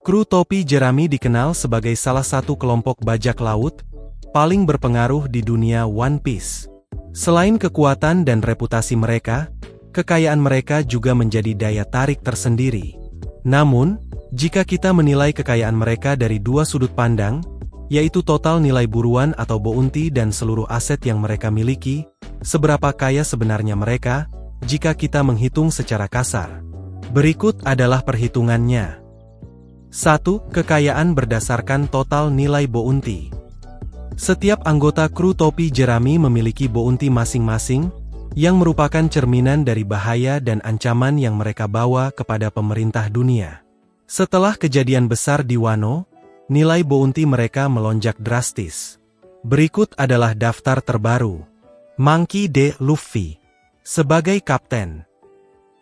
Kru topi jerami dikenal sebagai salah satu kelompok bajak laut paling berpengaruh di dunia One Piece. Selain kekuatan dan reputasi mereka, kekayaan mereka juga menjadi daya tarik tersendiri. Namun, jika kita menilai kekayaan mereka dari dua sudut pandang, yaitu total nilai buruan atau bounty dan seluruh aset yang mereka miliki, seberapa kaya sebenarnya mereka, jika kita menghitung secara kasar? Berikut adalah perhitungannya. 1. Kekayaan berdasarkan total nilai bounty. Setiap anggota kru topi jerami memiliki bounty masing-masing, yang merupakan cerminan dari bahaya dan ancaman yang mereka bawa kepada pemerintah dunia. Setelah kejadian besar di Wano, nilai bounty mereka melonjak drastis. Berikut adalah daftar terbaru. Monkey D. Luffy. Sebagai kapten,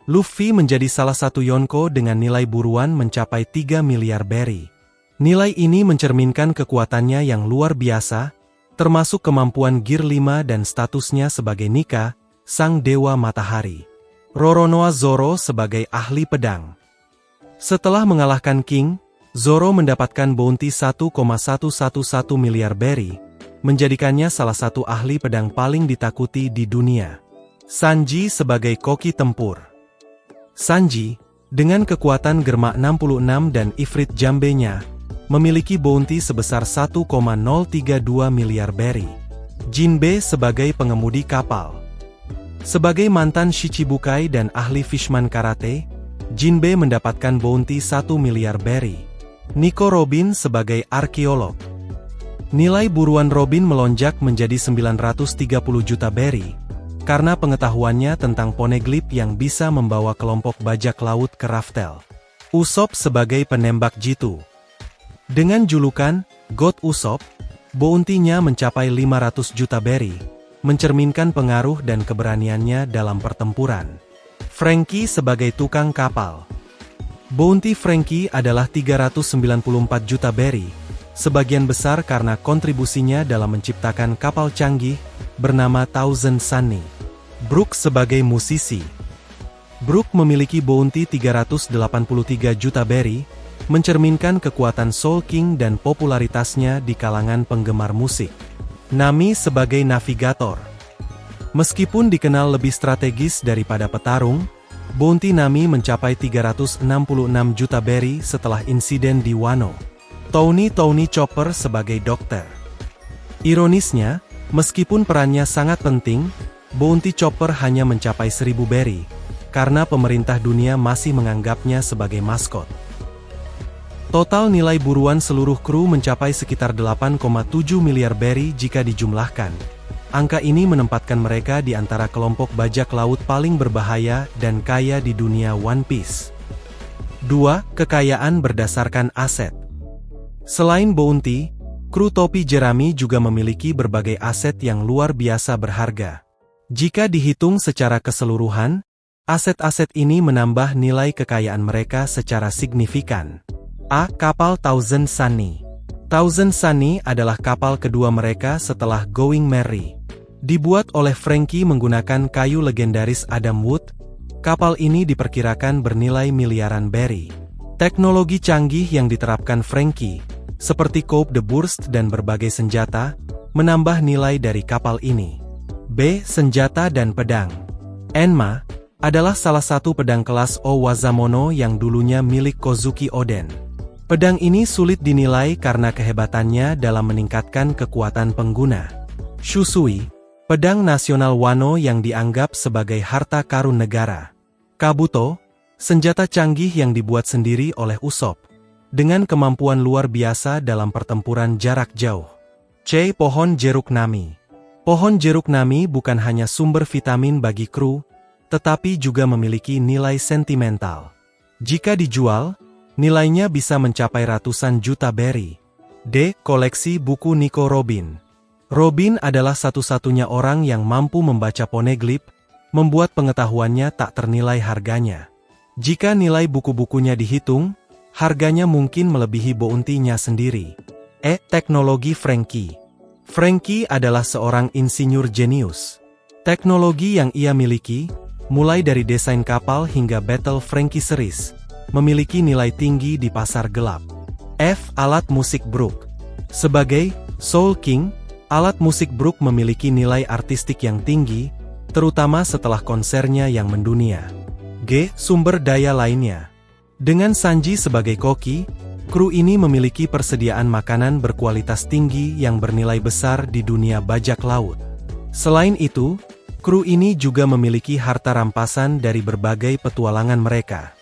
Luffy menjadi salah satu Yonko dengan nilai buruan mencapai 3 miliar berry. Nilai ini mencerminkan kekuatannya yang luar biasa, termasuk kemampuan Gear 5 dan statusnya sebagai Nika, sang dewa matahari. Roronoa Zoro sebagai ahli pedang. Setelah mengalahkan King, Zoro mendapatkan bounty 1,111 miliar berry, menjadikannya salah satu ahli pedang paling ditakuti di dunia. Sanji sebagai koki tempur. Sanji, dengan kekuatan Germa 66 dan Ifrit Jambenya, memiliki bounty sebesar 1,032 miliar berry. Jinbe sebagai pengemudi kapal. Sebagai mantan Shichibukai dan ahli Fishman Karate, Jinbe mendapatkan bounty 1 miliar berry. Nico Robin sebagai arkeolog. Nilai buruan Robin melonjak menjadi 930 juta berry, karena pengetahuannya tentang poneglyph yang bisa membawa kelompok bajak laut ke Raftel. Usopp sebagai penembak jitu. Dengan julukan God Usopp, bounty-nya mencapai 500 juta berry, mencerminkan pengaruh dan keberaniannya dalam pertempuran. Franky sebagai tukang kapal. Bounty Franky adalah 394 juta berry, sebagian besar karena kontribusinya dalam menciptakan kapal canggih bernama Thousand Sunny. Brook sebagai musisi. Brook memiliki bounty 383 juta berry, mencerminkan kekuatan Soul King dan popularitasnya di kalangan penggemar musik. Nami sebagai navigator. Meskipun dikenal lebih strategis daripada petarung, bounty Nami mencapai 366 juta berry setelah insiden di Wano. Tony Chopper sebagai dokter. Ironisnya, meskipun perannya sangat penting, bounty Chopper hanya mencapai 1000 berry, karena pemerintah dunia masih menganggapnya sebagai maskot. Total nilai buruan seluruh kru mencapai sekitar 8,7 miliar berry jika dijumlahkan. Angka ini menempatkan mereka di antara kelompok bajak laut paling berbahaya dan kaya di dunia One Piece. 2. Kekayaan berdasarkan aset. Selain bounty, kru topi jerami juga memiliki berbagai aset yang luar biasa berharga. Jika dihitung secara keseluruhan, aset-aset ini menambah nilai kekayaan mereka secara signifikan. A. Kapal Thousand Sunny. Thousand Sunny adalah kapal kedua mereka setelah Going Merry. Dibuat oleh Franky menggunakan kayu legendaris Adam Wood, kapal ini diperkirakan bernilai miliaran berry. Teknologi canggih yang diterapkan Franky, seperti Coupe de Burst dan berbagai senjata, menambah nilai dari kapal ini. B. Senjata dan pedang. Enma adalah salah satu pedang kelas Owazamono yang dulunya milik Kozuki Oden. Pedang ini sulit dinilai karena kehebatannya dalam meningkatkan kekuatan pengguna. Shusui, pedang nasional Wano yang dianggap sebagai harta karun negara. Kabuto, senjata canggih yang dibuat sendiri oleh Usopp, dengan kemampuan luar biasa dalam pertempuran jarak jauh. C. Pohon jeruk Nami. Pohon jeruk Nami bukan hanya sumber vitamin bagi kru, tetapi juga memiliki nilai sentimental. Jika dijual, nilainya bisa mencapai ratusan juta berry. D. Koleksi buku Nico Robin. Robin adalah satu-satunya orang yang mampu membaca poneglyph, membuat pengetahuannya tak ternilai harganya. Jika nilai buku-bukunya dihitung, harganya mungkin melebihi bounty-nya sendiri. E. Teknologi Franky. Franky adalah seorang insinyur jenius. Teknologi yang ia miliki, mulai dari desain kapal hingga Battle Franky Series, memiliki nilai tinggi di pasar gelap. F. Alat musik Brook. Sebagai Soul King, alat musik Brook memiliki nilai artistik yang tinggi, terutama setelah konsernya yang mendunia. G. Sumber daya lainnya. Dengan Sanji sebagai koki, kru ini memiliki persediaan makanan berkualitas tinggi yang bernilai besar di dunia bajak laut. Selain itu, kru ini juga memiliki harta rampasan dari berbagai petualangan mereka.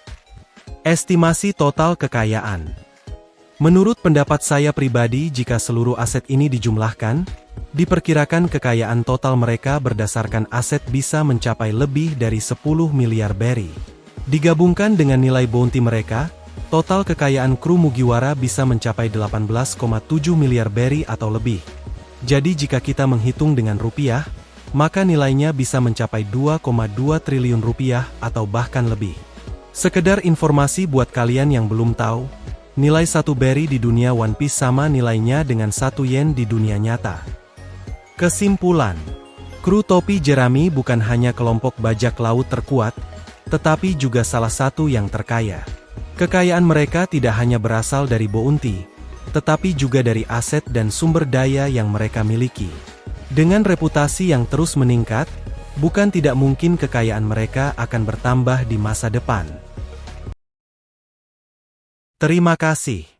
Estimasi total kekayaan. Menurut pendapat saya pribadi, jika seluruh aset ini dijumlahkan, diperkirakan kekayaan total mereka berdasarkan aset bisa mencapai lebih dari 10 miliar berry. Digabungkan dengan nilai bounty mereka, total kekayaan kru Mugiwara bisa mencapai 18,7 miliar berry atau lebih. Jadi jika kita menghitung dengan rupiah, maka nilainya bisa mencapai 2,2 triliun rupiah atau bahkan lebih. Sekedar informasi buat kalian yang belum tahu, nilai 1 berry di dunia One Piece sama nilainya dengan 1 yen di dunia nyata. Kesimpulan, kru topi jerami bukan hanya kelompok bajak laut terkuat, tetapi juga salah satu yang terkaya. Kekayaan mereka tidak hanya berasal dari bounty, tetapi juga dari aset dan sumber daya yang mereka miliki. Dengan reputasi yang terus meningkat, bukan tidak mungkin kekayaan mereka akan bertambah di masa depan. Terima kasih.